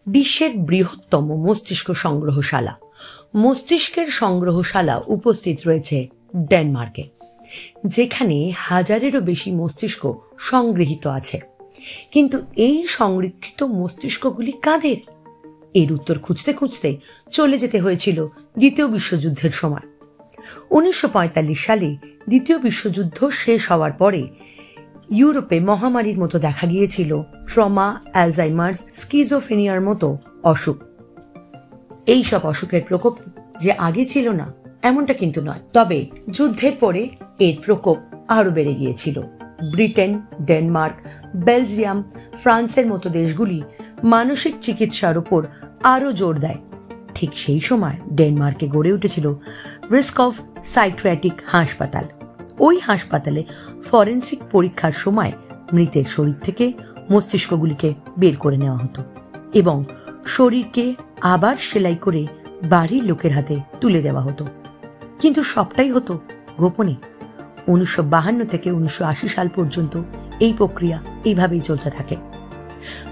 বিশ্বের বৃহত্তম মস্তিষ্ক সংগ্রহশালা মস্তিষ্কের সংগ্রহশালা উপস্থিত রয়েছে ডেনমার্কে, যেখানে হাজারেরও বেশি মস্তিষ্ক সংগৃহীত আছে। কিন্তু এই সংরক্ষিত মস্তিষ্কগুলি কাদের? এর উত্তর খুঁজতে খুঁজতে চলে যেতে হয়েছিল দ্বিতীয় বিশ্বযুদ্ধের সময়। 1945 সালে দ্বিতীয় বিশ্বযুদ্ধ শেষ হওয়ার পরে ইউরোপে মহামারীর মতো দেখা গিয়েছিল ট্রমা, অ্যালজাইমার্স, স্কিজোফ্রেনিয়ার মতো অসুখ। এই সব অসুখের প্রকোপ যে আগে ছিল না এমনটা কিন্তু নয়, তবে যুদ্ধের পরে এর প্রকোপ আরো বেড়ে গিয়েছিল। ব্রিটেন, ডেনমার্ক, বেলজিয়াম, ফ্রান্সের মতো দেশগুলি মানসিক চিকিৎসার উপর আরো জোর দেয়। ঠিক সেই সময় ডেনমার্কে গড়ে উঠেছিল রিস্কভ সাইকিয়াট্রিক হাসপাতাল। ওই হাসপাতালে ফরেনসিক পরীক্ষার সময় মৃতের শরীর থেকে মস্তিষ্কগুলিকে বের করে নেওয়া হতো এবং শরীরকে আবার সেলাই করে বাড়ির লোকের হাতে তুলে দেওয়া হতো। কিন্তু সবটাই হতো গোপনে। 1952 থেকে 1980 সাল পর্যন্ত এই প্রক্রিয়া এইভাবেই চলতে থাকে।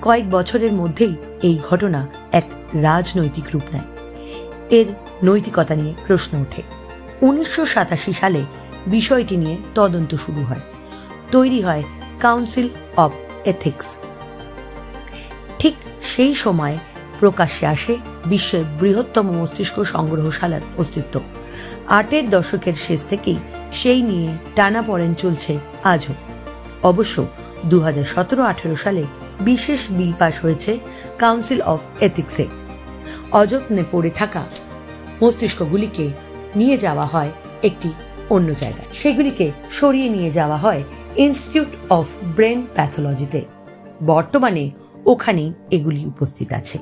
কয়েক বছরের মধ্যেই এই ঘটনা এক রাজনৈতিক রূপ নেয়। এর নৈতিকতা নিয়ে প্রশ্ন ওঠে। 1987 সালে বিষয়টি নিয়ে তদন্ত শুরু হয়। তৈরি হয় কাউন্সিল অব এথিক্স। ঠিক সেই সময় প্রকাশ্যে আসে বিশ্বের বৃহত্তম মস্তিষ্ক সংগ্রহশালার অস্তিত্ব। 80 দশকের শেষ থেকেই সেই নিয়ে টানাপোড়েন চলছে আজও। অবশ্য 2017-18 সালে বিশেষ বিল পাস হয়েছে কাউন্সিল অফ এথিক্সে। অযত্নে পড়ে থাকা মস্তিষ্কগুলিকে নিয়ে যাওয়া হয় একটি অন্য জায়গায়। সেগুলিকে সরিয়ে নিয়ে যাওয়া হয় ইনস্টিটিউট অফ ব্রেন প্যাথোলজিতে। বর্তমানে ওখানেই এগুলি উপস্থিত আছে।